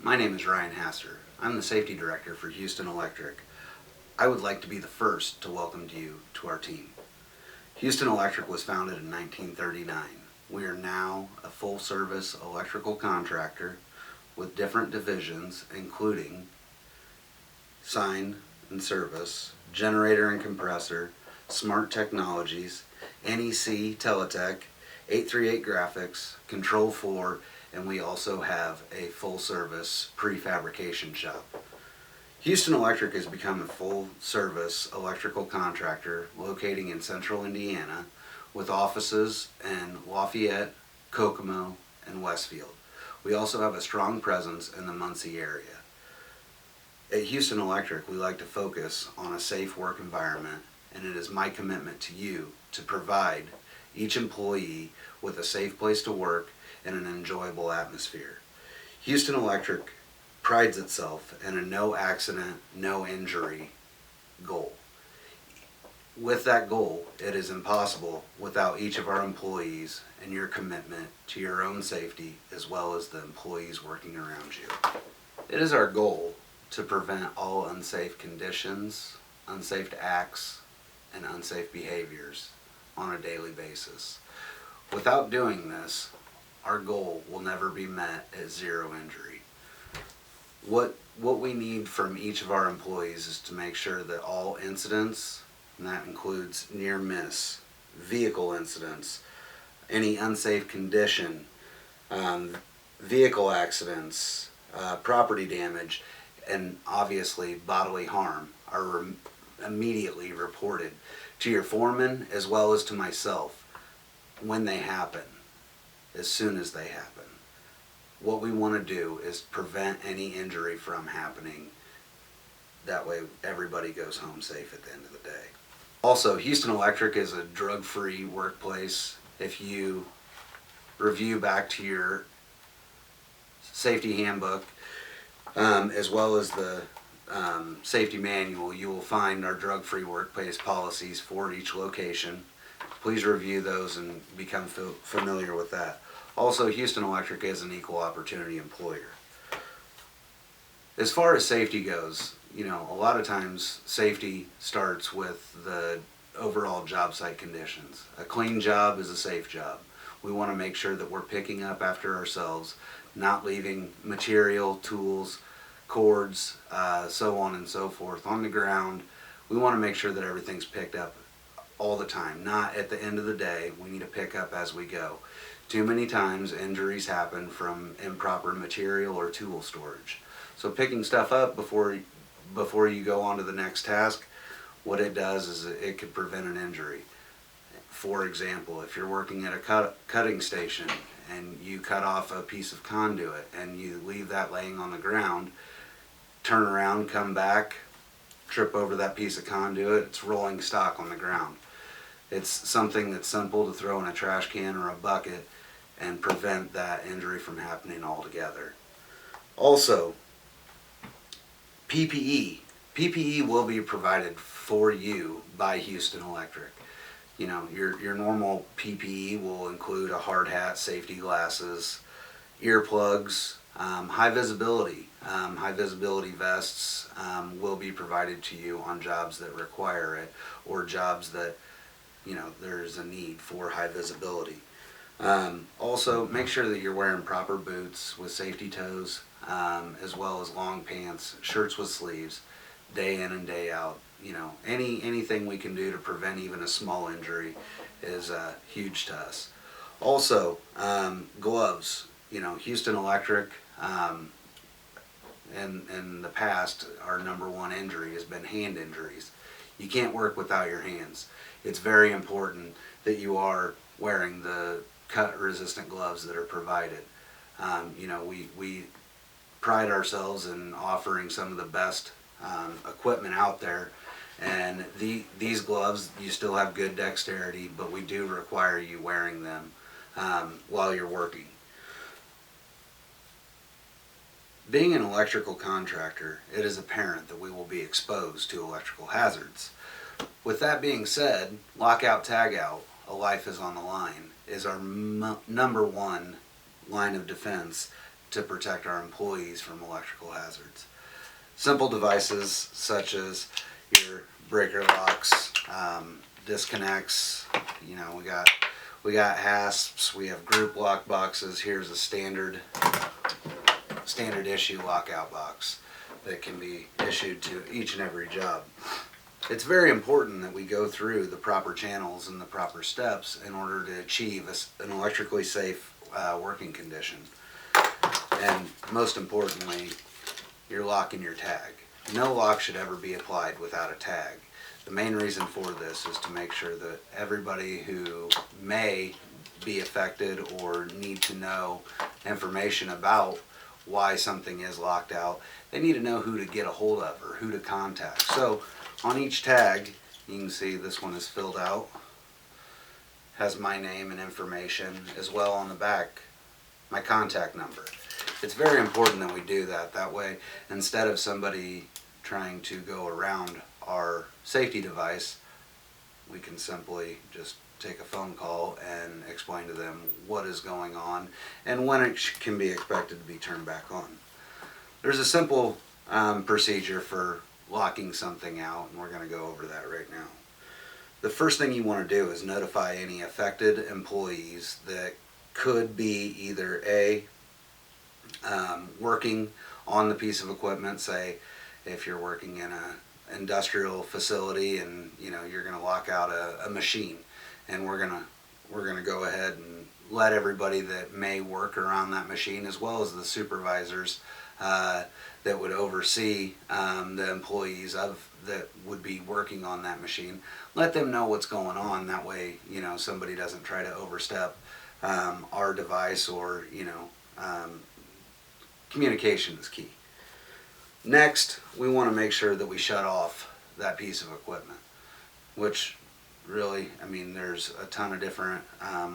My name is Ryan Hasser. I'm the Safety Director for Huston Electric. I would like to be the first to welcome you to our team. Huston Electric was founded in 1939. We are now a full-service electrical contractor with different divisions including sign and service, generator and compressor, smart technologies, NEC Teletech, 838 graphics, Control 4, and we also have a full-service prefabrication shop. Huston Electric has become a full-service electrical contractor locating in central Indiana with offices in Lafayette, Kokomo, and Westfield. We also have a strong presence in the Muncie area. At Huston Electric, we like to focus on a safe work environment, and it is my commitment to you to provide each employee with a safe place to work and an enjoyable atmosphere. Huston Electric prides itself in a no accident, no injury goal. With that goal, it is impossible without each of our employees and your commitment to your own safety as well as the employees working around you. It is our goal to prevent all unsafe conditions, unsafe acts, and unsafe behaviors on a daily basis. Without doing this, our goal will never be met at zero injury. What we need from each of our employees is to make sure that all incidents, and that includes near miss, vehicle incidents, any unsafe condition, vehicle accidents, property damage, and obviously bodily harm are immediately reported to your foreman as well as to myself when they happen, as soon as they happen. What we want to do is prevent any injury from happening. That way everybody goes home safe at the end of the day. Also, Huston Electric is a drug-free workplace. If you review back to your safety handbook, as well as the safety manual, you will find our drug-free workplace policies for each location. Please review those and become familiar with that. Also, Huston Electric is an equal opportunity employer. As far as safety goes, a lot of times safety starts with the overall job site conditions. A clean job is a safe job. We want to make sure that we're picking up after ourselves, not leaving material, tools, cords, so on and so forth on the ground. We want to make sure that everything's picked up all the time, not at the end of the day. We need to pick up as we go. Too many times injuries happen from improper material or tool storage. So picking stuff up before you go on to the next task, what it does is it could prevent an injury. For example, if you're working at a cutting station and you cut off a piece of conduit and you leave that laying on the ground, turn around, come back, trip over that piece of conduit, it's rolling stock on the ground. It's something that's simple to throw in a trash can or a bucket and prevent that injury from happening altogether. Also, PPE. PPE will be provided for you by Huston Electric. Your normal PPE will include a hard hat, safety glasses, earplugs, high visibility vests will be provided to you on jobs that require it or jobs that there's a need for high visibility. Also, make sure that you're wearing proper boots with safety toes, as well as long pants, shirts with sleeves, day in and day out. Anything we can do to prevent even a small injury is huge to us. Also, gloves. Huston Electric, in the past, our number one injury has been hand injuries. You can't work without your hands. It's very important that you are wearing the cut-resistant gloves that are provided. We pride ourselves in offering some of the best equipment out there, and these gloves, you still have good dexterity, but we do require you wearing them while you're working. Being an electrical contractor, it is apparent that we will be exposed to electrical hazards. With that being said, lockout, tagout, a life is on the line, is our number one line of defense to protect our employees from electrical hazards. Simple devices such as your breaker locks, disconnects. You know, we got hasps. We have group lock boxes. Here's a standard issue lockout box that can be issued to each and every job. It's very important that we go through the proper channels and the proper steps in order to achieve an electrically safe working condition. And most importantly, your lock and your tag. No lock should ever be applied without a tag. The main reason for this is to make sure that everybody who may be affected or need to know information about why something is locked out, they need to know who to get a hold of or who to contact. So on each tag, you can see this one is filled out, has my name and information, as well on the back, my contact number. It's very important that we do that. That way, instead of somebody trying to go around our safety device, we can simply just take a phone call and explain to them what is going on and when it can be expected to be turned back on. There's a simple procedure for locking something out, and we're going to go over that right now. The first thing you want to do is notify any affected employees that could be either working on the piece of equipment. Say if you're working in an industrial facility and you're going to lock out a machine, and we're going to go ahead and let everybody that may work around that machine, as well as the supervisors that would oversee the employees that would be working on that machine, let them know what's going on. That way, somebody doesn't try to overstep our device, or communication is key. Next, we want to make sure that we shut off that piece of equipment, which really, there's a ton of different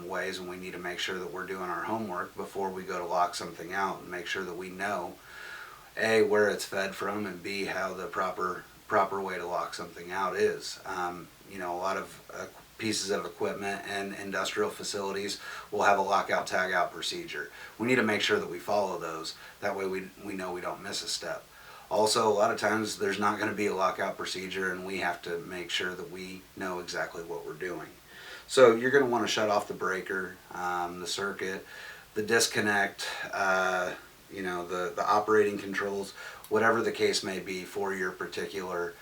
ways, and we need to make sure that we're doing our homework before we go to lock something out, and make sure that we know A, where it's fed from, and B, how the proper way to lock something out is. A lot of pieces of equipment and industrial facilities will have a lockout tag out procedure. We need to make sure that we follow those. That way we know we don't miss a step. Also, a lot of times there's not going to be a lockout procedure, and we have to make sure that we know exactly what we're doing. So you're going to want to shut off the breaker, the circuit, the disconnect, the operating controls, whatever the case may be for your particular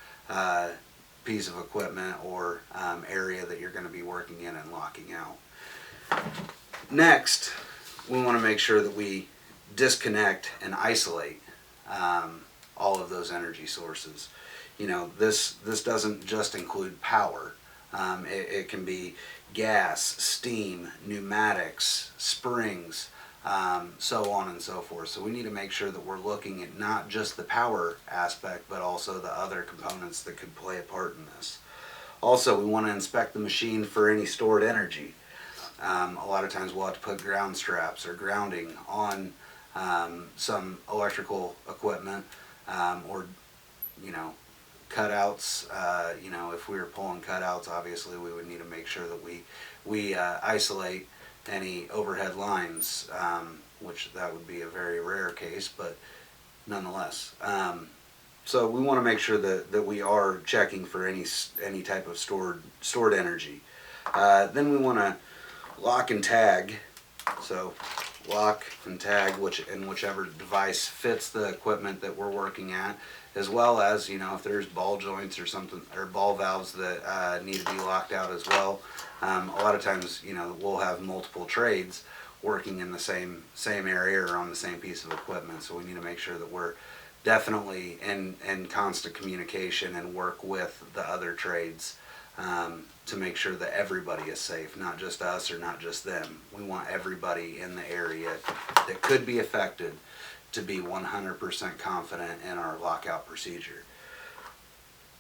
piece of equipment or area that you're going to be working in and locking out. Next, we want to make sure that we disconnect and isolate all of those energy sources. This doesn't just include power. It can be gas, steam, pneumatics, springs, so on and so forth. So we need to make sure that we're looking at not just the power aspect, but also the other components that could play a part in this. Also, we want to inspect the machine for any stored energy. A lot of times we'll have to put ground straps or grounding on some electrical equipment, or cutouts. If we were pulling cutouts, obviously we would need to make sure that we isolate any overhead lines, which that would be a very rare case, but nonetheless. So we want to make sure that we are checking for any type of stored energy. Then we want to lock and tag. So lock and tag whichever device fits the equipment that we're working at, as well as if there's ball joints or something, or ball valves that need to be locked out as well. A lot of times we'll have multiple trades working in the same area or on the same piece of equipment, so we need to make sure that we're definitely in constant communication and work with the other trades to make sure that everybody is safe, not just us or not just them. We want everybody in the area that could be affected to be 100% confident in our lockout procedure.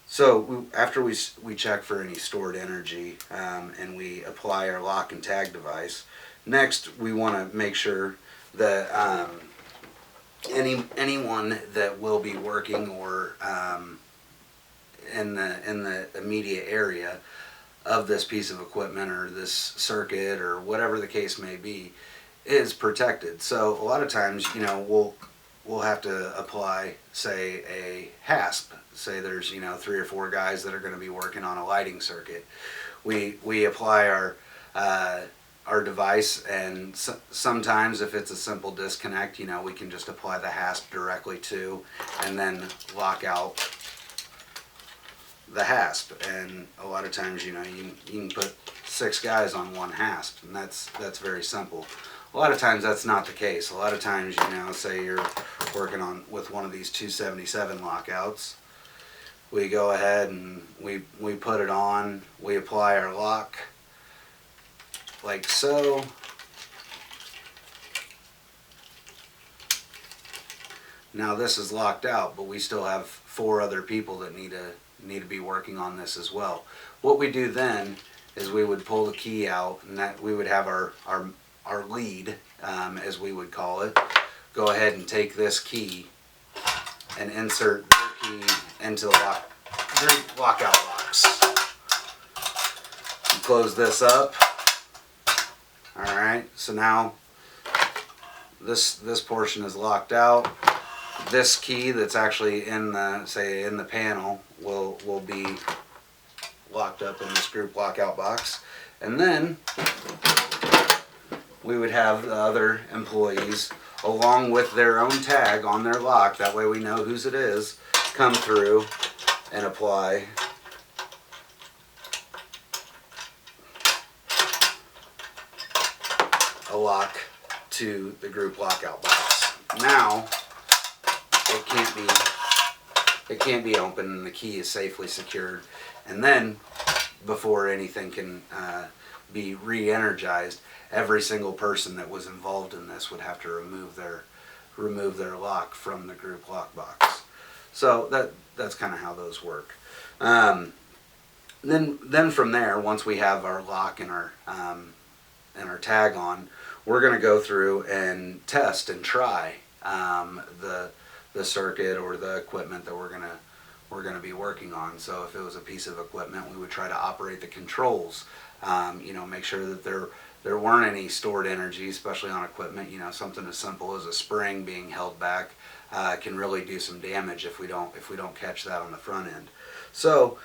So after we check for any stored energy and we apply our lock and tag device, next we want to make sure that anyone that will be working or in the immediate area of this piece of equipment or this circuit or whatever the case may be is protected. So a lot of times, we'll have to apply, say, a hasp. Say there's 3 or 4 guys that are going to be working on a lighting circuit. We apply our device, and sometimes if it's a simple disconnect, we can just apply the hasp directly to, and then lock out the hasp. And a lot of times, you can put 6 guys on one hasp, and that's very simple. A lot of times that's not the case. A lot of times, say you're working with one of these 277 lockouts, we go ahead and we put it on, we apply our lock like so. Now this is locked out, but we still have 4 other people that need to be working on this as well. What we do then is we would pull the key out, and that we would have our lead, as we would call it, go ahead and take this key and insert their key into the lockout box. You close this up. Alright, so now this portion is locked out. This key that's actually in the panel will be locked up in this group lockout box. And then we would have the other employees, along with their own tag on their lock, that way we know whose it is, come through and apply a lock to the group lockout box. Now it can't be opened, and the key is safely secured. And then, before anything can be re-energized, every single person that was involved in this would have to remove their lock from the group lock box. So that's kind of how those work. Then from there, once we have our lock and our tag on, we're going to go through and test and try the circuit or the equipment that we're going to be working on. So if it was a piece of equipment, we would try to operate the controls. Make sure that there weren't any stored energy, especially on equipment. Something as simple as a spring being held back can really do some damage if we don't catch that on the front end. So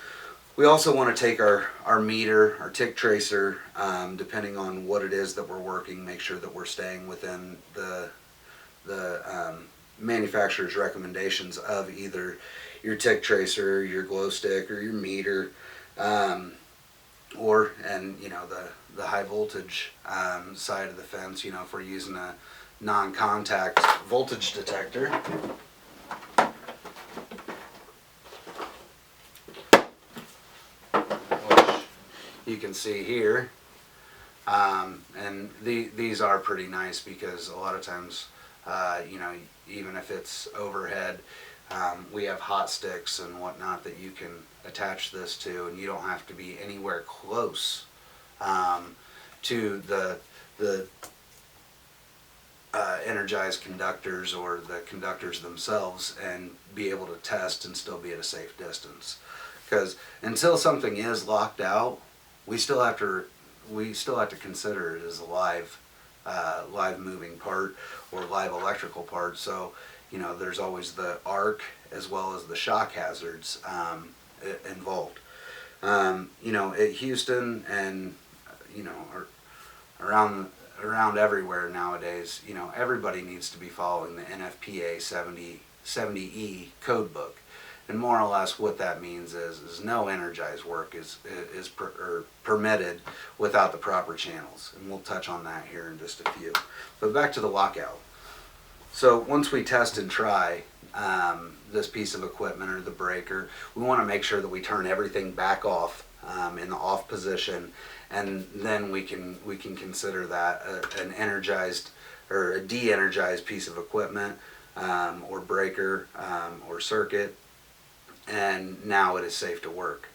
we also want to take our meter, our tick tracer, depending on what it is that we're working, make sure that we're staying within the manufacturer's recommendations of either your tick tracer, your glow stick, or your meter, or the high voltage side of the fence. If we're using a non-contact voltage detector. Which you can see here, and these are pretty nice, because a lot of times, even if it's overhead, we have hot sticks and whatnot that you can attach this to, and you don't have to be anywhere close to the energized conductors or the conductors themselves, and be able to test and still be at a safe distance. Because until something is locked out, we still have to consider it as a live moving part or live electrical part. So there's always the arc as well as the shock hazards involved. At Huston and around everywhere nowadays, everybody needs to be following the NFPA 70E code book. And more or less what that means is no energized work is permitted without the proper channels. And we'll touch on that here in just a few. But back to the lockout. So once we test and try this piece of equipment or the breaker, we want to make sure that we turn everything back off in the off position, and then we can consider that an energized or a de-energized piece of equipment or breaker or circuit, and now it is safe to work.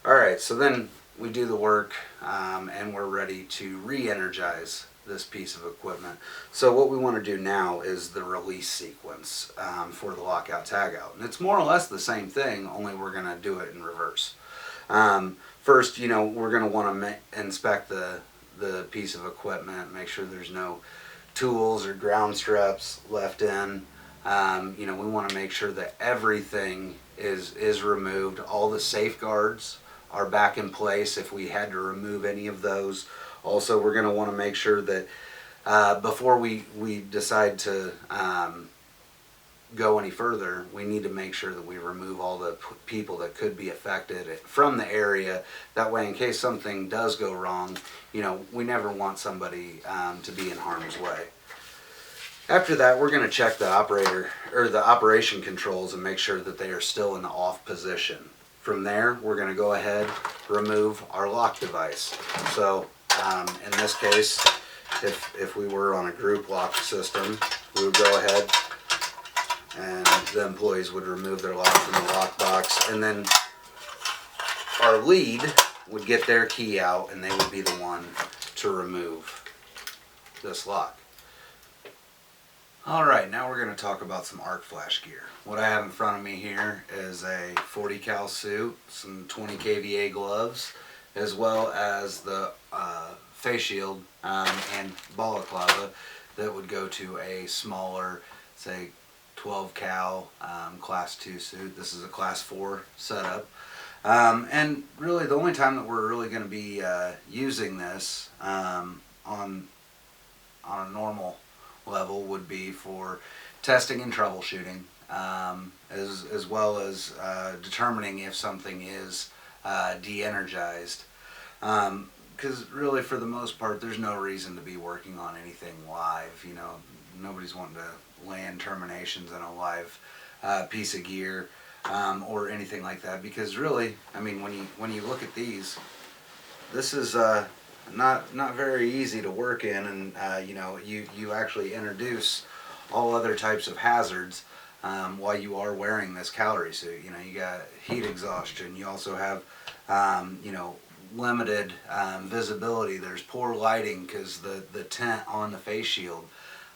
Alright, so then we do the work and we're ready to re-energize this piece of equipment. So what we want to do now is the release sequence for the lockout tagout. And it's more or less the same thing, only we're going to do it in reverse. First, we're going to want to inspect the piece of equipment, make sure there's no tools or ground straps left in. You know, we want to make sure that everything is removed. All the safeguards are back in place if we had to remove any of those. Also, we're going to want to make sure that before we decide to go any further, we need to make sure that we remove all the people that could be affected from the area. That way, in case something does go wrong, you know, we never want somebody to be in harm's way. After that, we're going to check the operator or the operation controls and make sure that they are still in the off position. From there, we're going to go ahead, remove our lock device. So in this case, if we were on a group lock system, we would go ahead and the employees would remove their lock from the lock box, and then our lead would get their key out and they would be the one to remove this lock. Alright, now we're going to talk about some arc flash gear. What I have in front of me here is a 40 cal suit, some 20 kVA gloves, as well as the face shield and balaclava that would go to a smaller, say 12 cal class 2 suit. This is a class 4 setup. And really the only time that we're really going to be using this on a normal level would be for testing and troubleshooting, as well as determining if something is de-energized. Because really, for the most part, there's no reason to be working on anything live. You know, nobody's wanting to land terminations in a live piece of gear or anything like that. Because really, I mean, when you look at these, this is not very easy to work in, and you know, you actually introduce all other types of hazards while you are wearing this calorie suit. You know, you got heat exhaustion. You also have you know, limited visibility. There's poor lighting because the tent on the face shield.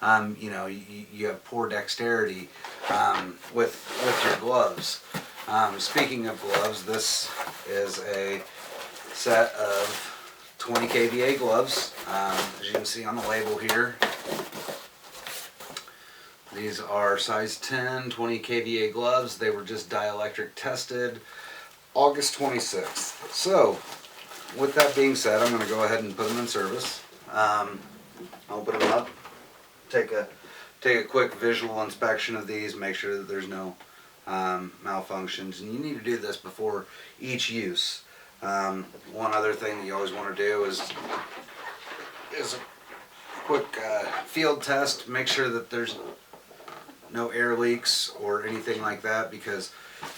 You know, you have poor dexterity with your gloves. Speaking of gloves, this is a set of 20 kVA gloves, as you can see on the label here. These are size 10, 20 kVA gloves. They were just dielectric tested August 26th. So, with that being said, I'm going to go ahead and put them in service. Open them up, take a quick visual inspection of these, make sure that there's no malfunctions, and you need to do this before each use. One other thing that you always want to do is a quick field test. Make sure that there's no air leaks or anything like that, because,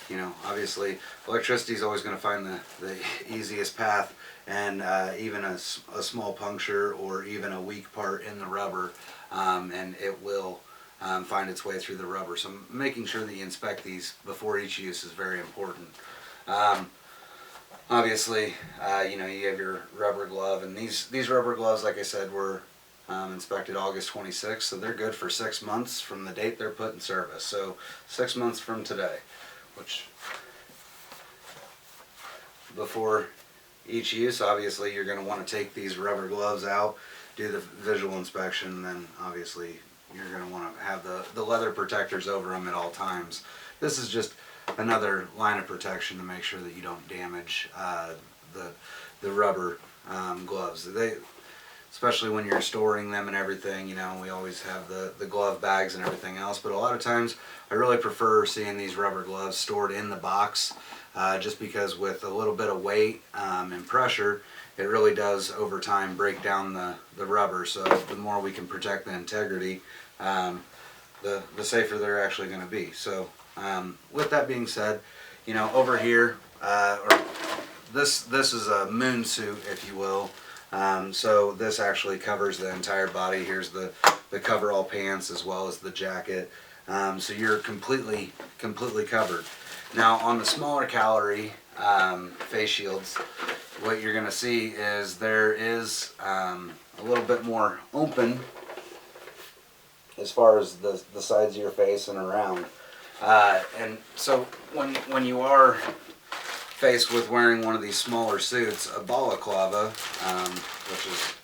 you know, obviously electricity is always going to find the easiest path, and even a small puncture or even a weak part in the rubber, and it will find its way through the rubber. So making sure that you inspect these before each use is very important. Obviously, you know, you have your rubber glove, and these rubber gloves, like I said, were inspected August 26th, so they're good for 6 months from the date they're put in service. So 6 months from today, which before each use, obviously, you're going to want to take these rubber gloves out, do the visual inspection, and then obviously you're going to want to have the leather protectors over them at all times. This is just another line of protection to make sure that you don't damage the rubber gloves. Especially when you're storing them and everything, you know, we always have the glove bags and everything else, but a lot of times I really prefer seeing these rubber gloves stored in the box, just because with a little bit of weight and pressure, it really does over time break down the rubber. So the more we can protect the integrity, the safer they're actually going to be. So with that being said, you know, over here, this is a moon suit, if you will. So this actually covers the entire body. Here's the coverall pants as well as the jacket. So you're completely covered. Now on the smaller calorie face shields, what you're going to see is there is a little bit more open as far as the sides of your face and around. And so when you are faced with wearing one of these smaller suits, a balaclava, which is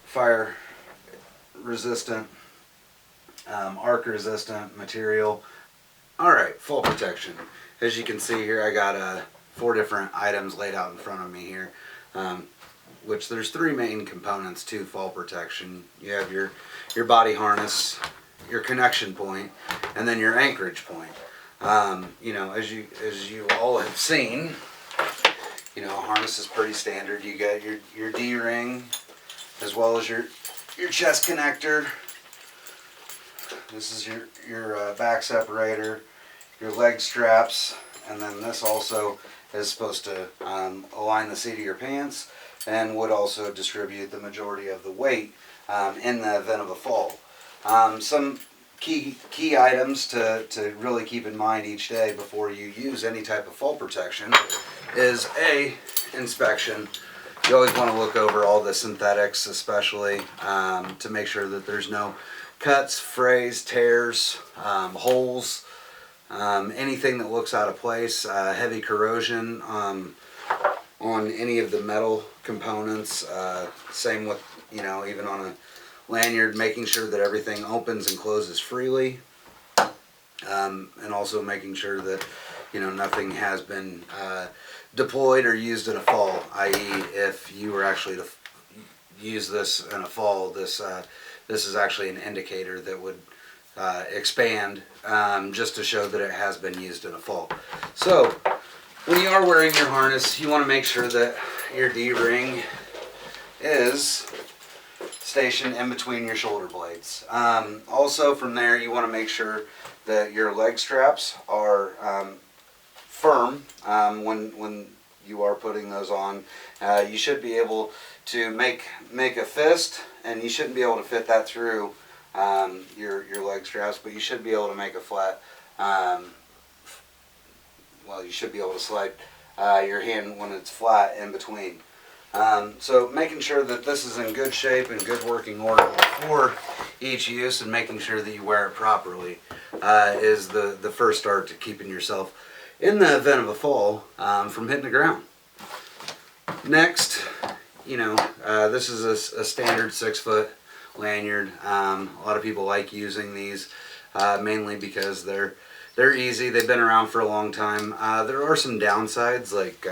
fire resistant, arc resistant material. Alright, fall protection. As you can see here, I got 4 different items laid out in front of me here, which there's 3 main components to fall protection. You have your body harness, your connection point, and then your anchorage point. You know, as you all have seen, you know, a harness is pretty standard. You got your D-ring, as well as your chest connector. This is your back separator, your leg straps, and then this also is supposed to align the seat of your pants and would also distribute the majority of the weight in the event of a fall. Some key items to really keep in mind each day before you use any type of fall protection is inspection. You always want to look over all the synthetics, especially to make sure that there's no cuts, frays, tears, holes, anything that looks out of place, heavy corrosion on any of the metal components. Same with, you know, even on a lanyard, making sure that everything opens and closes freely, and also making sure that, you know, nothing has been deployed or used in a fall, i.e. if you were actually to use this in a fall, this is actually an indicator that would expand, just to show that it has been used in a fall. So when you are wearing your harness, you want to make sure that your D-ring is stationed in between your shoulder blades. Also from there, you want to make sure that your leg straps are firm when you are putting those on. You should be able to make a fist, and you shouldn't be able to fit that through your leg straps, but you should be able to make a flat, well, you should be able to slide your hand when it's flat in between. So making sure that this is in good shape and good working order before each use, and making sure that you wear it properly is the first start to keeping yourself in the event of a fall from hitting the ground. Next, you know, this is a standard 6-foot lanyard. A lot of people like using these mainly because they're easy. They've been around for a long time. There are some downsides, like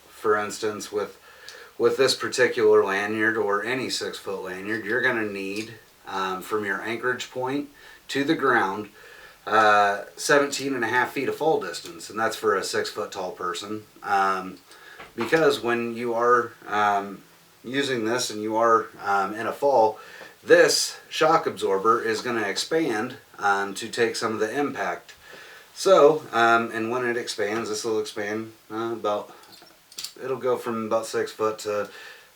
for instance with this particular lanyard or any 6-foot lanyard, you're going to need from your anchorage point to the ground 17.5 feet of fall distance, and that's for a 6-foot tall person. Because when you are using this and you are in a fall, this shock absorber is going to expand to take some of the impact. So, and when it expands, this will expand it'll go from about 6 foot to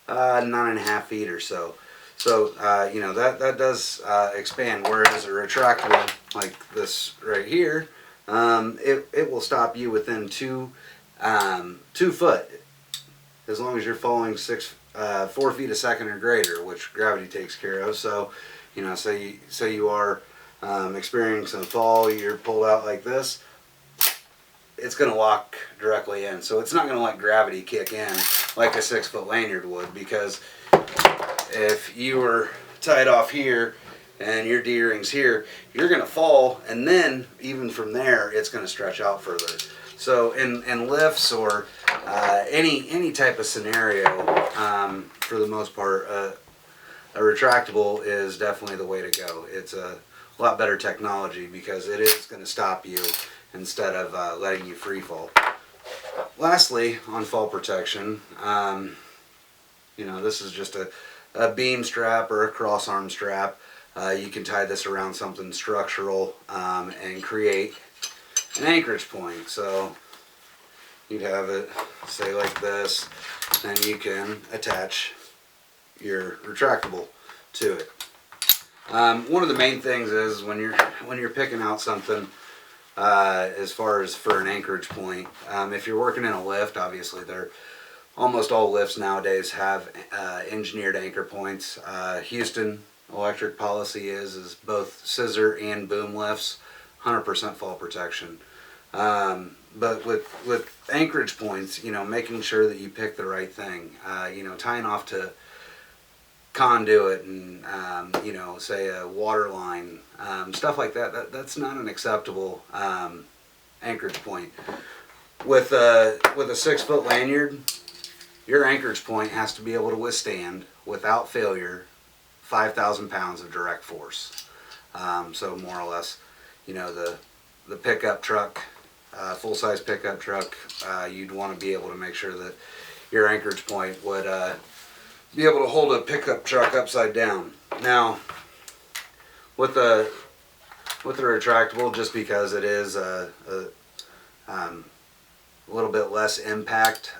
9.5 feet or so. So, you know, that does expand, whereas a retractable like this right here, it will stop you within 2 foot, as long as you're falling 4 feet a second or greater, which gravity takes care of. So, you know, say you are experiencing a fall, you're pulled out like this, it's going to lock directly in. So it's not going to let gravity kick in like a 6-foot lanyard would, because if you were tied off here and your D-ring's here, you're going to fall, and then even from there it's going to stretch out further. So in lifts or any type of scenario, for the most part, a retractable is definitely the way to go. It's a lot better technology because it is going to stop you instead of letting you free fall. Lastly, on fall protection, you know, this is just a beam strap or a cross arm strap. You can tie this around something structural and create an anchorage point. So you'd have it, say, like this, and you can attach your retractable to it. One of the main things is when you're picking out something as far as for an anchorage point, if you're working in a lift, obviously almost all lifts nowadays have engineered anchor points. Houston electric policy is both scissor and boom lifts, 100% fall protection. But with anchorage points, you know, making sure that you pick the right thing. You know, tying off to conduit and say a water line, stuff like that's not an acceptable anchorage point. With a 6 foot lanyard, your anchorage point has to be able to withstand, without failure, 5,000 pounds of direct force. So more or less, the pickup truck, full size pickup truck, you'd want to be able to make sure that your anchorage point would be able to hold a pickup truck upside down. Now, with the retractable, just because it is a little bit less impact,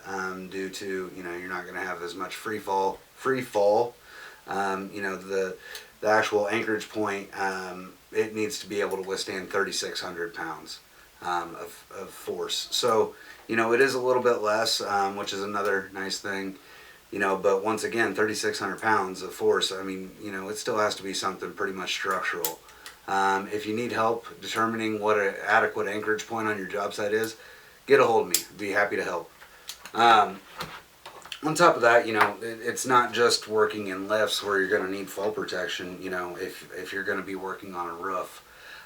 due to you're not going to have as much free fall. The actual anchorage point, it needs to be able to withstand 3,600 pounds of force. So it is a little bit less, which is another nice thing. But once again, 3,600 pounds of force, it still has to be something pretty much structural. If you need help determining what an adequate anchorage point on your job site is, get a hold of me. I'd be happy to help. On top of that, it's not just working in lifts where you're going to need fall protection. If you're going to be working on a roof,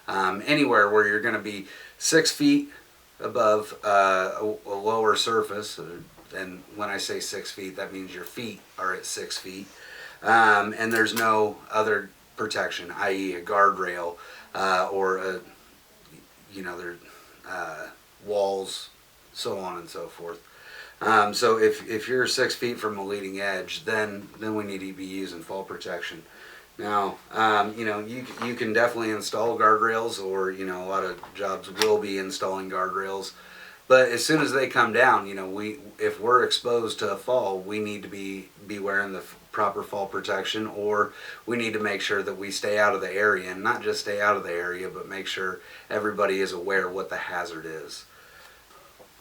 anywhere where you're going to be 6 feet above a lower surface. And when I say 6 feet, that means your feet are at 6 feet, and there's no other protection, i.e. a guardrail, or walls, so on and so forth. So if you're 6 feet from a leading edge, then we need to be using fall protection. Now, you can definitely install guardrails, or a lot of jobs will be installing guardrails. But as soon as they come down, if we're exposed to a fall, we need to be wearing the proper fall protection, or we need to make sure that we stay out of the area, and not just stay out of the area, but make sure everybody is aware what the hazard is.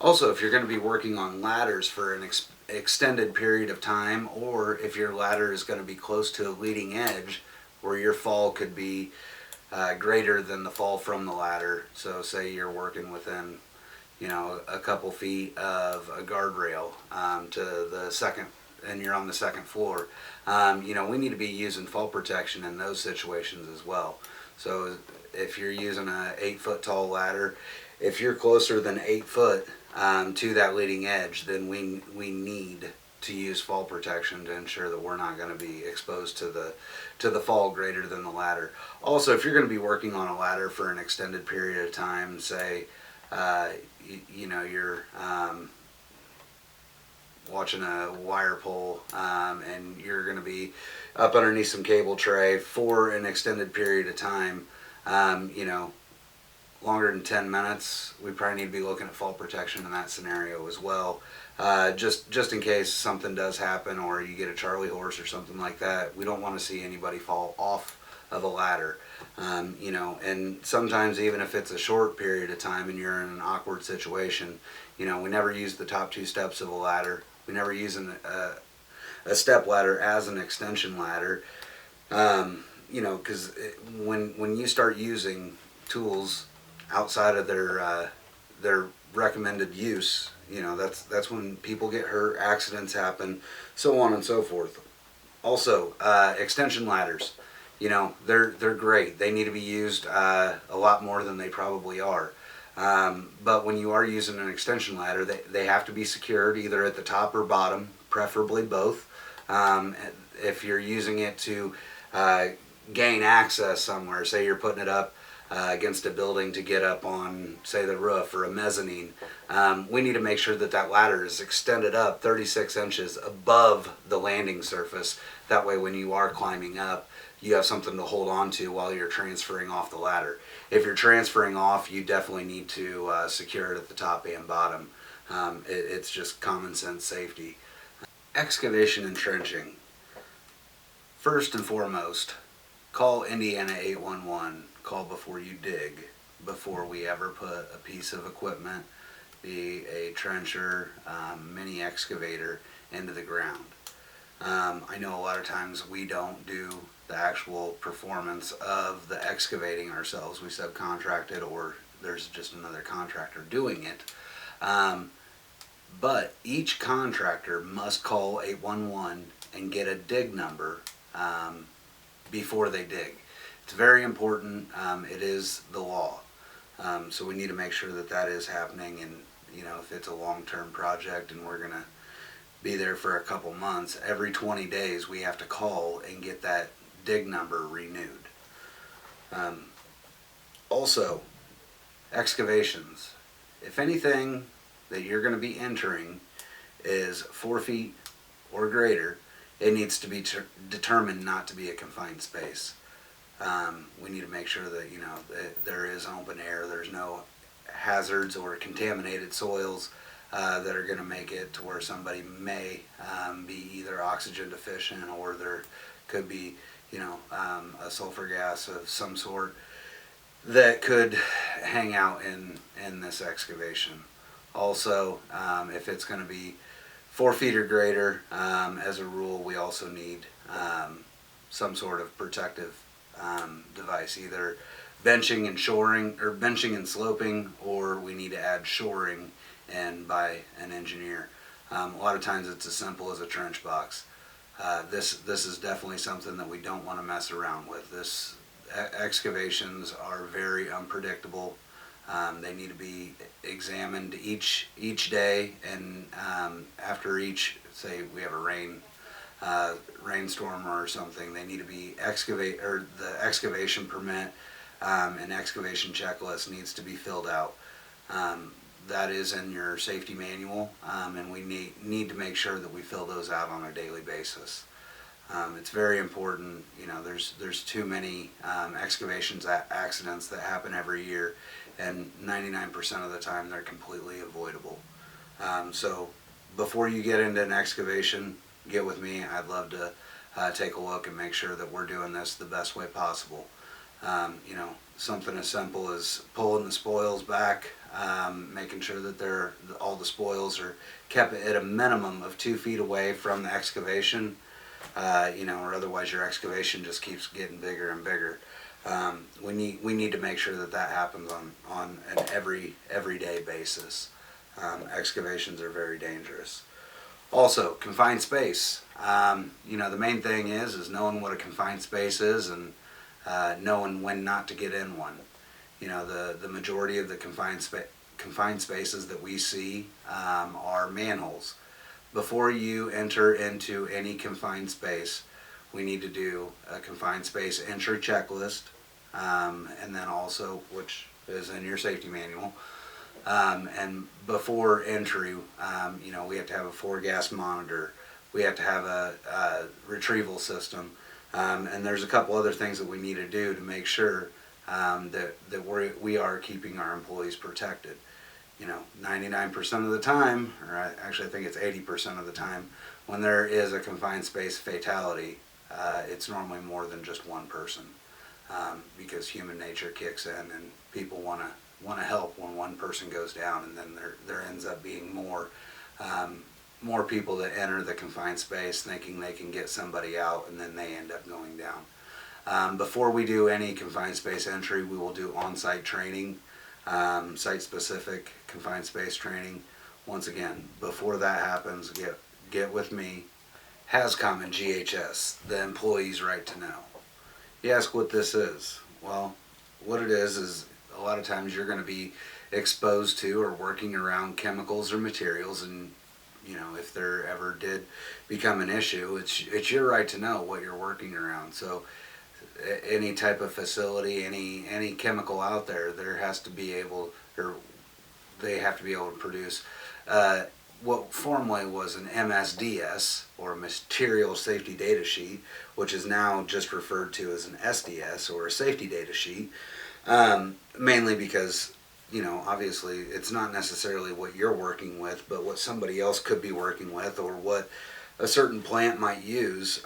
Also, if you're going to be working on ladders for an extended period of time, or if your ladder is going to be close to a leading edge where your fall could be greater than the fall from the ladder, so say you're working within a couple feet of a guardrail to the second, and you're on the second floor, we need to be using fall protection in those situations as well. So if you're using a 8 foot tall ladder, if you're closer than 8 foot to that leading edge, then we need to use fall protection to ensure that we're not going to be exposed to the fall greater than the ladder. Also, if you're going to be working on a ladder for an extended period of time, say you're watching a wire pull, and you're going to be up underneath some cable tray for an extended period of time, longer than 10 minutes, we probably need to be looking at fall protection in that scenario as well. Just in case something does happen, or you get a Charlie horse or something like that, we don't want to see anybody fall off of a ladder. And sometimes even if it's a short period of time and you're in an awkward situation, we never use the top 2 steps of a ladder. We never use a step ladder as an extension ladder, because when you start using tools outside of their recommended use, that's when people get hurt, accidents happen, so on and so forth. Also, extension ladders, they're great. They need to be used a lot more than they probably are. But when you are using an extension ladder, they have to be secured either at the top or bottom, preferably both. If you're using it to gain access somewhere, say you're putting it up against a building to get up on, say, the roof or a mezzanine, we need to make sure that ladder is extended up 36 inches above the landing surface. That way when you are climbing up, you have something to hold on to while you're transferring off the ladder. If you're transferring off, you definitely need to secure it at the top and bottom. It's just common sense safety. Excavation and trenching. First and foremost, call Indiana 811. Call before you dig, before we ever put a piece of equipment, be a trencher, mini excavator, into the ground. I know a lot of times we don't do the actual performance of the excavating ourselves. We subcontract it, or there's just another contractor doing it. But each contractor must call 811 and get a dig number before they dig. It's very important. It is the law. So we need to make sure that that is happening. And, if it's a long-term project and we're going to be there for a couple months, every 20 days we have to call and get that dig number renewed. Also, excavations. If anything that you're going to be entering is 4 feet or greater, it needs to be determined not to be a confined space. We need to make sure that that there is open air, there's no hazards or contaminated soils that are going to make it to where somebody may be either oxygen deficient, or there could be a sulfur gas of some sort that could hang out in this excavation. Also, if it's going to be 4 feet or greater, as a rule, we also need some sort of protective device, either benching and shoring, or benching and sloping, or we need to add shoring and by an engineer. A lot of times it's as simple as a trench box. This is definitely something that we don't want to mess around with. Excavations are very unpredictable. They need to be examined each day, and after each, say we have a rainstorm or something, they need to be the excavation permit and excavation checklist needs to be filled out. That is in your safety manual, and we need to make sure that we fill those out on a daily basis. It's very important. There's too many excavations accidents that happen every year, and 99% of the time they're completely avoidable. So before you get into an excavation, get with me. I'd love to take a look and make sure that we're doing this the best way possible. Something as simple as pulling the spoils back, making sure that all the spoils are kept at a minimum of 2 feet away from the excavation, or otherwise your excavation just keeps getting bigger and bigger. We need to make sure that happens on an everyday basis. Excavations are very dangerous. Also, confined space. The main thing is knowing what a confined space is, and knowing when not to get in one. The majority of the confined spaces that we see are manholes. Before you enter into any confined space, we need to do a confined space entry checklist, and then also, which is in your safety manual. And before entry, we have to have a 4-gas monitor. We have to have a retrieval system. And there's a couple other things that we need to do to make sure that we are keeping our employees protected. 99% of the time, or actually I think it's 80% of the time, when there is a confined space fatality, it's normally more than just one person, because human nature kicks in and people want to help when one person goes down, and then there ends up being more people that enter the confined space thinking they can get somebody out, and then they end up going down. Before we do any confined space entry, we will do on-site training, site-specific confined space training. Once again, before that happens, get with me. HAZCOM and GHS, the employee's right to know. You ask what this is. Well, what it is a lot of times you're going to be exposed to or working around chemicals or materials, and if there ever did become an issue, it's your right to know what you're working around. So any type of facility, any chemical out there has to be able, or they have to be able to produce what formerly was an MSDS, or Material Safety Data Sheet, which is now just referred to as an SDS, or a Safety Data Sheet, mainly because obviously it's not necessarily what you're working with, but what somebody else could be working with, or what a certain plant might use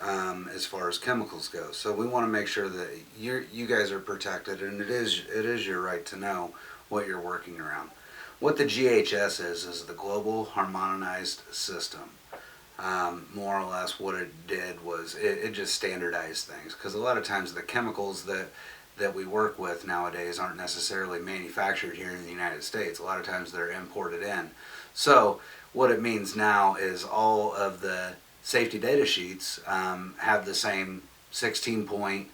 as far as chemicals go. So we want to make sure that you guys are protected, and it is your right to know what you're working around. What the GHS is the Global Harmonized System. More or less what it did was it just standardized things, because a lot of times the chemicals that we work with nowadays aren't necessarily manufactured here in the United States. A lot of times they're imported in. So what it means now is all of the safety data sheets have the same 16-point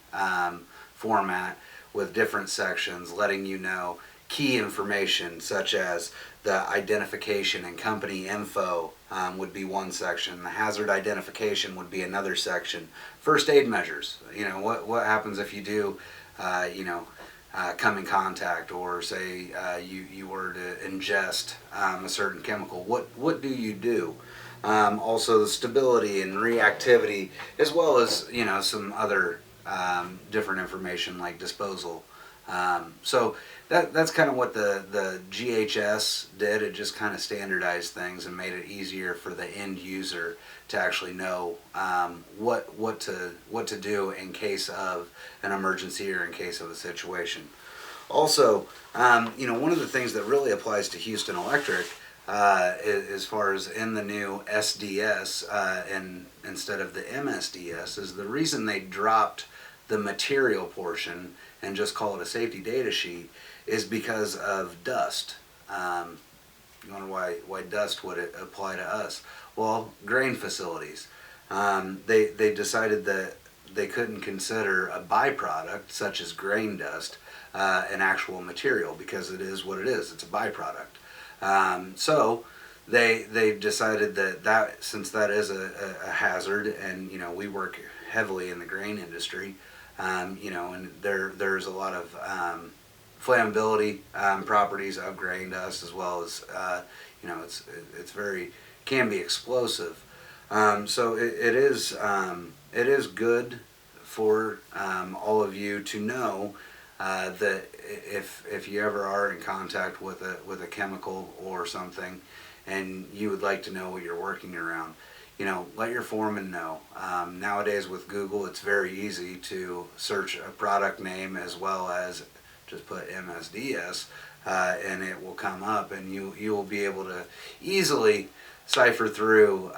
format with different sections letting you know key information such as the identification and company info would be one section. The hazard identification would be another section. First aid measures. What happens if you do, come in contact, or say you were to ingest a certain chemical. What do you do? Also the stability and reactivity, as well as some other different information like disposal. So that's kind of what the GHS did. It just kind of standardized things and made it easier for the end user to actually know what to do in case of an emergency or in case of a situation. Also, one of the things that really applies to Huston Electric, as far as in the new SDS and instead of the MSDS, is the reason they dropped the material portion and just call it a safety data sheet is because of dust. You wonder why dust would apply to us? Well, grain facilities. They decided that they couldn't consider a byproduct such as grain dust an actual material because it is what it is. It's a byproduct. So they decided that since that is a hazard, and we work heavily in the grain industry, and there's a lot of flammability properties of grain dust, as well as it's very can be explosive. So it is good for all of you to know that if you ever are in contact with a chemical or something, and you would like to know what you're working around, let your foreman know. Nowadays with Google, it's very easy to search a product name as well as just put MSDS, and it will come up, and you will be able to easily cipher through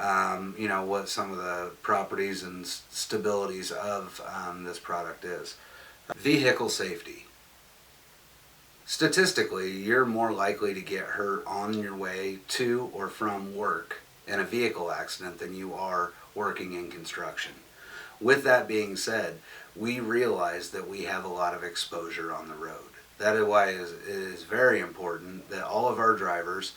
what some of the properties and stabilities of this product is. Vehicle safety. Statistically, you're more likely to get hurt on your way to or from work in a vehicle accident than you are working in construction. With that being said, we realize that we have a lot of exposure on the road. That is why it is very important that all of our drivers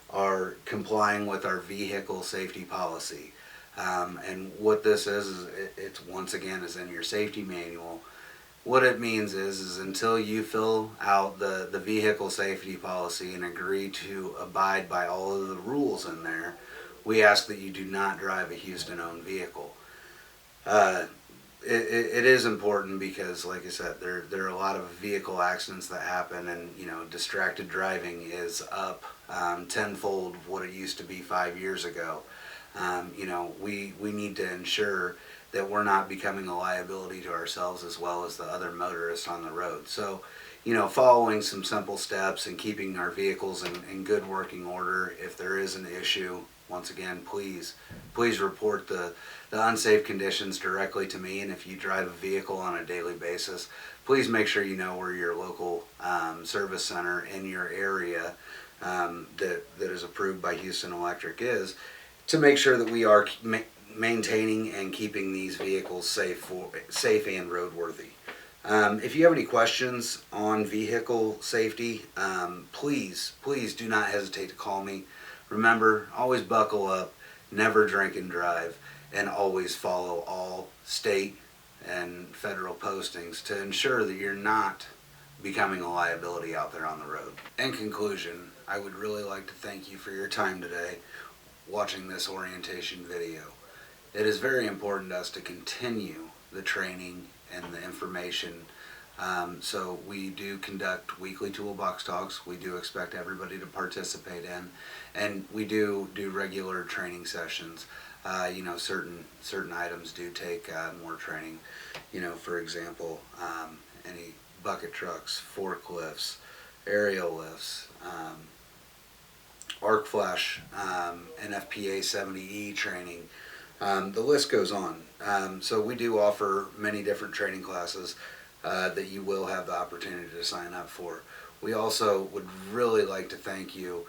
are complying with our vehicle safety policy. And what this is it's once again is in your safety manual. What it means is until you fill out the vehicle safety policy and agree to abide by all of the rules in there, we ask that you do not drive a Huston-owned vehicle. It is important because, like I said, there are a lot of vehicle accidents that happen, and distracted driving is up tenfold what it used to be 5 years ago. We need to ensure that we're not becoming a liability to ourselves as well as the other motorists on the road. So, following some simple steps and keeping our vehicles in good working order. If there is an issue, once again, please report the unsafe conditions directly to me. And if you drive a vehicle on a daily basis, please make sure you know where your local service center in your area that is approved by Huston Electric is, to make sure that we are maintaining and keeping these vehicles safe and roadworthy. If you have any questions on vehicle safety, please do not hesitate to call me. Remember, always buckle up, never drink and drive, and always follow all state and federal postings to ensure that you're not becoming a liability out there on the road. In conclusion, I would really like to thank you for your time today watching this orientation video. It is very important to us to continue the training and the information. So we do conduct weekly toolbox talks. We do expect everybody to participate in, and we do regular training sessions. Certain items do take more training. For example, any bucket trucks, forklifts, aerial lifts, arc flash, NFPA 70E training. The list goes on. So we do offer many different training classes that you will have the opportunity to sign up for. We also would really like to thank you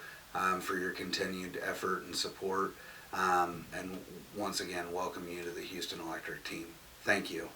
for your continued effort and support, and once again welcome you to the Huston Electric team. Thank you.